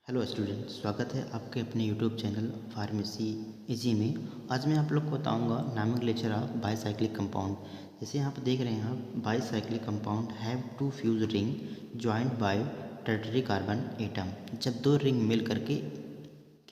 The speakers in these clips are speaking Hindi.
हेलो स्टूडेंट, स्वागत है आपके अपने यूट्यूब चैनल फार्मेसी इजी में। आज मैं आप लोग को बताऊंगा नॉमेनक्लेचर ऑफ बाईसाइक्लिक कंपाउंड। जैसे यहाँ पर देख रहे हैं आप, bicyclic compound have to fuse ring joint by tertiary carbon atom. जब दो रिंग मिल करके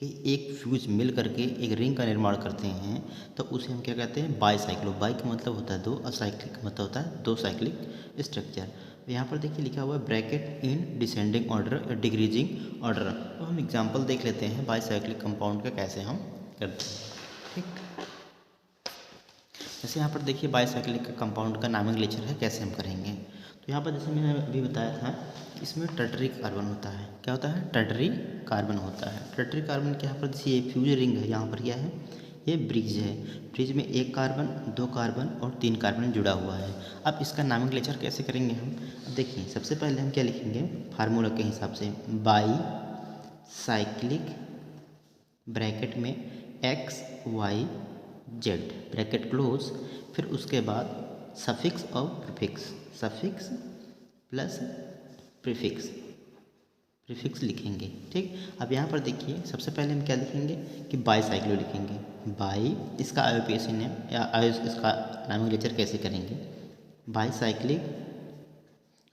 एक फ्यूज मिल करके एक रिंग का निर्माण करते हैं तो उसे हम क्या कहते हैं, बाईसाइक्लो। बाई का मतलब होता है दो और साइक्लिक का मतलब होता है दो साइक्लिक स्ट्रक्चर। यहाँ पर देखिए लिखा हुआ है ब्रैकेट इन डिसेंडिंग ऑर्डर या डिक्रीजिंग ऑर्डर। तो हम एग्जांपल देख लेते हैं बाईसाइक्लिक कंपाउंड का कैसे हम करते हैं। ठीक, जैसे यहाँ पर देखिए बाईसाइक्लिक कंपाउंड का नॉमेनक्लेचर है, कैसे हम करेंगे। तो यहाँ पर जैसे मैंने अभी बताया था, इसमें टर्टरी कार्बन होता है। क्या होता है? टर्टरी कार्बन होता है। टर्टरी कार्बन के यहाँ पर जैसे ये फ्यूज रिंग है, यहाँ पर क्या है, ये ब्रिज है। ब्रिज में एक कार्बन, दो कार्बन और तीन कार्बन जुड़ा हुआ है। अब इसका नॉमेनक्लेचर कैसे करेंगे हम? अब देखिए, सबसे पहले हम क्या लिखेंगे फार्मूला के हिसाब से, बाई साइक्लिक ब्रैकेट में X Y Z bracket close, फिर उसके बाद सफिक्स और prefix, suffix plus prefix, prefix लिखेंगे। ठीक, अब यहाँ पर देखिए सबसे पहले हम क्या लिखेंगे कि बाईसाइक्लो लिखेंगे। बाई, इसका आईयूपीएसी नेम या इसका नॉमेनक्लेचर कैसे करेंगे, बाईसाइक्लिक।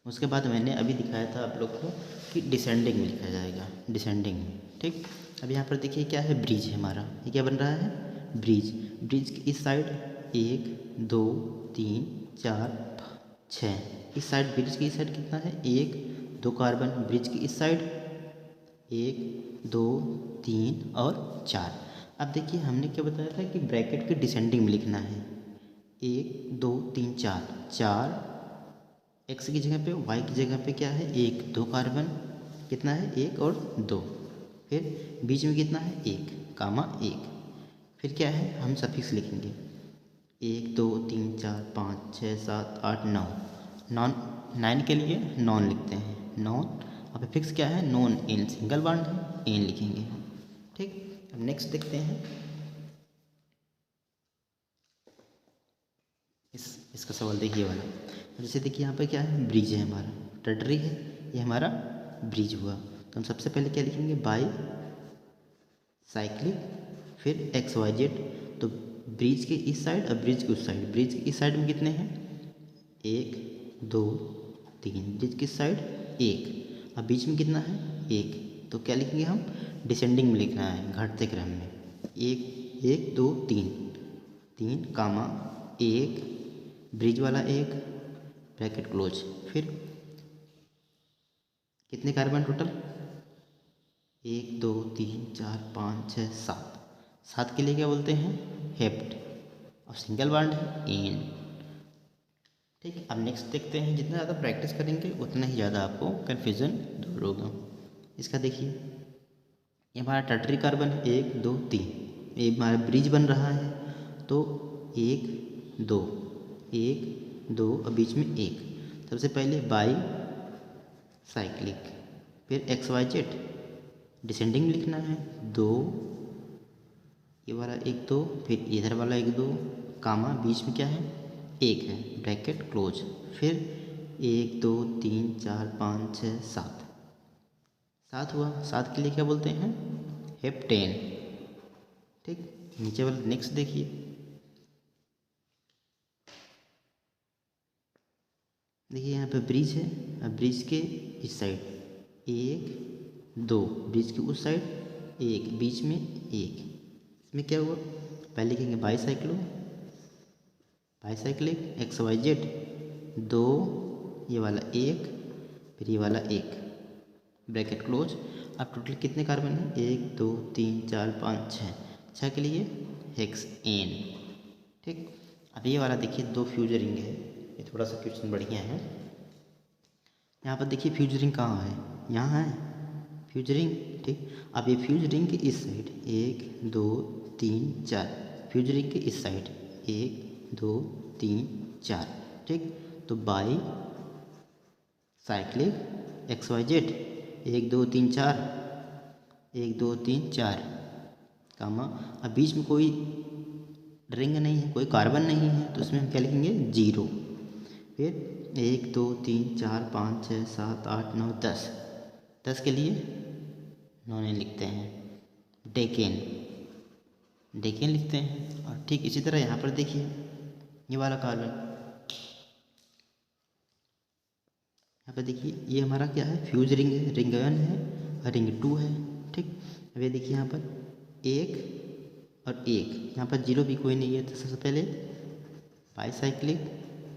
उसके बाद मैंने अभी दिखाया था आप लोग को कि डिसेंडिंग में लिखा जाएगा, डिसेंडिंग में। ठीक, अब यहाँ पर देखिए क्या है, ब्रिज है हमारा। ये क्या बन रहा है? ब्रिज। ब्रिज की इस साइड एक, दो, तीन, चार, छः। इस साइड ब्रिज की इस साइड कितना है? एक, दो कार्बन। ब्रिज की इस साइड एक, दो, तीन और चार। अब देखिए हमने क्या बताया था कि ब्रैकेट के डिसेंडिंग में लिखना है। एक, दो, तीन, चार। चार एक्स की जगह पे, वाई की जगह पे क्या है, एक, दो कार्बन, कितना है, एक और दो। फिर बीच में कितना है, एक, कामा एक। फिर क्या है, हम सफिक्स लिखेंगे। एक, दो, तीन, चार, पाँच, छः, सात, आठ, नौ। नॉन, नाइन के लिए नॉन लिखते हैं, नॉन। अब फिक्स क्या है, नॉन एन, सिंगल बॉन्ड है, एन लिखेंगे। ठीक, अब नेक्स्ट देखते हैं इसका सवाल। देखिए वाला, जैसे देखिए यहाँ पे क्या है, ब्रिज है हमारा, टर्टरी है, ये हमारा ब्रिज हुआ। तो हम सबसे पहले क्या लिखेंगे, बाई साइक्लिक, फिर एक्स वाई जेड। तो ब्रिज के इस साइड और ब्रिज के उस साइड, ब्रिज के इस साइड में कितने हैं, एक, दो, तीन। ब्रिज की साइड एक, अब बीच में कितना है, एक। तो क्या लिखेंगे हम, डिसेंडिंग में लिखना है, घटते क्रम में। एक, एक, दो, तीन, तीन कामा एक, ब्रिज वाला एक, ब्रैकेट क्लोज। फिर कितने कार्बन टोटल, एक, दो, तीन, चार, पाँच, छः, सात। सात के लिए क्या बोलते हैं, हेप्ट। और सिंगल बॉन्ड है, एन। ठीक, अब नेक्स्ट देखते हैं। जितना ज़्यादा प्रैक्टिस करेंगे उतना ही ज़्यादा आपको कन्फ्यूज़न दूर होगा। इसका देखिए, ये हमारा टर्टरी कार्बन है, एक, दो, तीन। ये हमारा ब्रिज बन रहा है, तो एक, दो, एक, दो और बीच में एक। सबसे पहले बाई साइक्लिक, फिर एक्स वाई जेड डिसेंडिंग में लिखना है, दो, ये वाला एक, दो, फिर इधर वाला एक, दो, कामा बीच में क्या है, एक है, ब्रैकेट क्लोज। फिर एक, दो, तीन, चार, पाँच, छः, सात। सात हुआ, सात के लिए क्या बोलते हैं, हेप्टेन। ठीक, नीचे वाला नेक्स्ट देखिए, देखिए यहाँ पे ब्रिज है, अब ब्रिज के इस साइड एक, दो, ब्रिज के उस साइड एक, बीच में एक। इसमें क्या हुआ, पहले लिखेंगे bicyclo, bicyclic X Y Z, दो, ये वाला एक, फिर ये वाला एक, ब्रैकेट क्लोज। अब टोटल कितने कार्बन हैं, एक, दो, तीन, चार, पाँच, छः। छः के लिए हेक्स एन। ठीक, अब ये वाला देखिए, दो फ्यूज रिंग है, ये थोड़ा सा क्वेश्चन बढ़िया है। यहाँ पर देखिए फ्यूज रिंग कहाँ है, यहाँ है फ्यूज रिंग। ठीक, अब ये फ्यूज रिंग के इस साइड एक, दो, तीन, चार, फ्यूज रिंग के इस साइड एक, दो, तीन, चार। ठीक, तो bicyclic X Y Z, एक, दो, तीन, चार, एक, दो, तीन, चार, कामा। अब बीच में कोई रिंग नहीं है, कोई कार्बन नहीं है, तो उसमें हम क्या लिखेंगे, जीरो। फिर एक, दो, तीन, चार, पाँच, छः, सात, आठ, नौ, दस। दस के लिए नॉन एन लिखते हैं। डेकेन, डेकेन लिखते हैं। और ठीक इसी तरह यहाँ पर देखिए ये वाला कार्बन, यहाँ पर देखिए ये हमारा क्या है, फ्यूज रिंग है, रिंग 1 है और रिंग 2 है। ठीक, अब ये देखिए यहाँ पर 1 और 1, यहाँ पर 0 भी कोई नहीं है। तो सबसे पहले बाईसाइक्लिक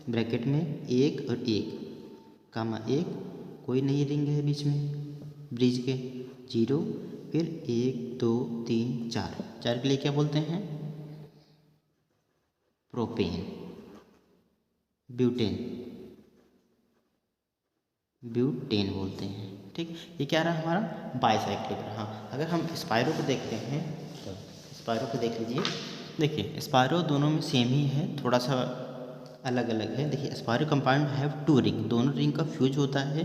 ब्रैकेट में 1 और 1 कामा 1, कोई नहीं रिंग है बीच में ब्रिज के, 0, फिर 1 2 3 4, 4 के लिए क्या बोलते हैं, प्रोपेन, ब्यूटेन, ब्यूटेन बोलते हैं। ठीक, ये क्या रहा हमारा बाईसाइक्लिक रहा। अगर हम स्पायरो को देखते हैं तो स्पायरो को देख लीजिए। देखिए स्पायरो दोनों में सेम ही है, थोड़ा सा अलग अलग है। देखिए स्पायरो कंपाउंड हैव 2 रिंग, दोनों रिंग का फ्यूज होता है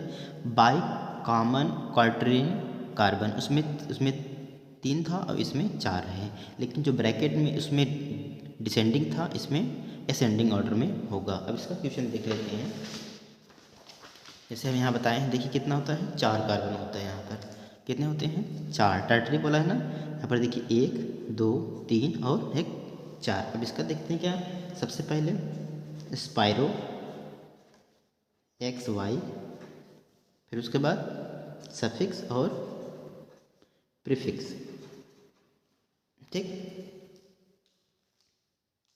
बाई कॉमन क्वार्टरिन कार्बन। उसमें 3 था और इसमें 4 है, लेकिन जो ब्रैकेट में उसमें डिसेंडिंग था, इसमें असेंडिंग ऑर्डर में होगा। अब इसका क्वेश्चन देख लेते हैं। जैसे हम यहाँ बताएं हैं, देखिए कितना होता है, 4 कार्बन होता है। यहाँ पर कितने होते हैं, 4, टर्टरी बोला है ना। यहाँ पर देखिए 1 2 3 और 1 4। अब इसका देखते हैं क्या, सबसे पहले स्पायरो एक्स वाई, फिर उसके बाद सफिक्स और प्रीफिक्स। ठीक,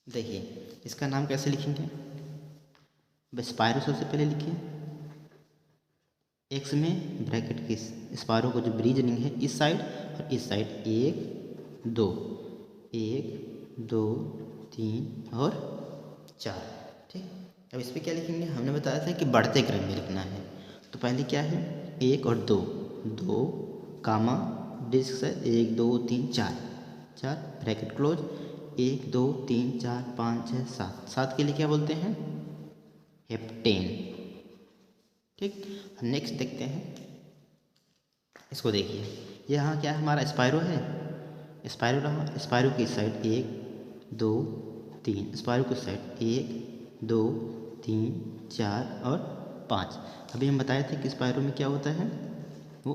देखिए इसका नाम कैसे लिखेंगे, स्पायरो सबसे पहले लिखिए, एक्स में ब्रैकेट के स्पायरो को जो ब्रिज रिंग है इस साइड और इस साइड 1 2 1 2 3 और 4। ठीक, अब इस पर क्या लिखेंगे, हमने बताया था कि बढ़ते क्रम में लिखना है। तो पहले क्या है, 1 और 2, 2 कामा डिस्क से 1 2 3 4, 4 ब्रैकेट क्लोज, 1 2 3 4 5 6 7, 7 के लिए क्या बोलते हैं, हेप्टेन। ठीक, हम नेक्स्ट देखते हैं, इसको देखिए, ये यहाँ क्या है, हमारा स्पायरो है, स्पायरो रहा, स्पायरो की साइड 1 2 3, स्पायरो की साइड 1 2 3 4 और 5। अभी हम बताए थे कि स्पायरो में क्या होता है, वो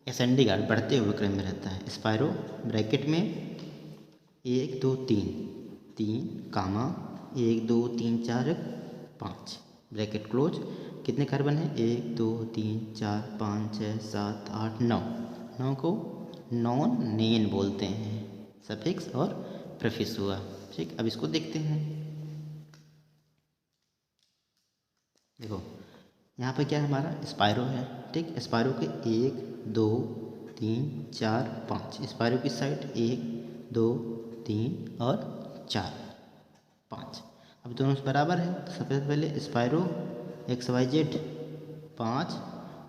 एसेंडिंग आर्डर, बढ़ते हुए क्रम में रहता है। स्पायरो ब्रैकेट में 1 2 3 3 कामा 1 2 3 4 5 ब्रैकेट क्लोज, कितने कार्बन है, 1 2 3 4 5 6 7 8 9, 9 को नॉन नेन बोलते हैं, सफिक्स और प्रीफिक्स हुआ। ठीक, अब इसको देखते हैं। देखो यहाँ पर क्या है, हमारा स्पायरो है। ठीक, स्पायरो के 1 2 3 4 5, स्पायरो की साइड 1 2 3 और 4 5। अब दोनों बराबर है, तो सबसे पहले स्पायरो एक्स वाई जेड 5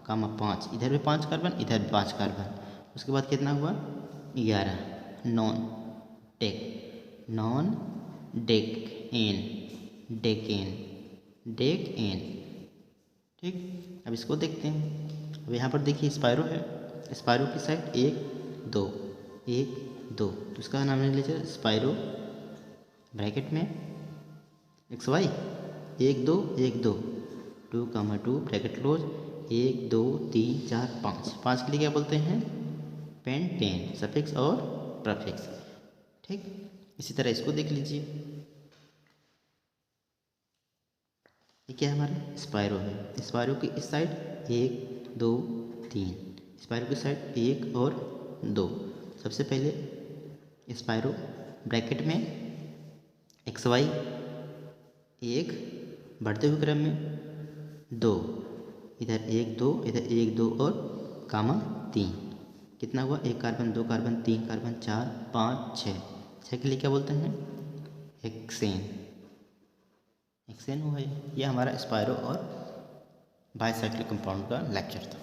कामा 5, इधर भी 5 कार्बन, इधर भी 5 कार्बन। उसके बाद कितना हुआ, 11, non dec, non decane, decane, decane. ठीक, अब इसको देखते हैं। अब यहाँ पर देखिए स्पायरो है, स्पायरो की साइड 1 2 1 2, तो इसका नाम ले लीजिए स्पायरो ब्रैकेट में एक्स वाई 1 2 1 2 2 कामा 2 ब्रैकेट क्लोज, 1 2 3 4 5, 5 के लिए क्या बोलते हैं, पेंटेन, सफिक्स और प्रीफिक्स। ठीक, इसी तरह इसको देख लीजिए, ये क्या है, हमारा स्पायरो है। स्पायरो की इस साइड 1 2 3, स्पायरो की साइड 1 और 2। सबसे पहले स्पायरो ब्रैकेट में एक्स वाई 1, बढ़ते हुए क्रम में 2, इधर 1 2 इधर 1 2 और कामा 3, कितना हुआ, 1 कार्बन 2 कार्बन 3 कार्बन 4 5 6, 6 के लिए क्या बोलते हैं, हेक्सेन, हेक्सेन हुआ। ये हमारा स्पायरो और बाईसाइक्लिक कंपाउंड का लेक्चर था।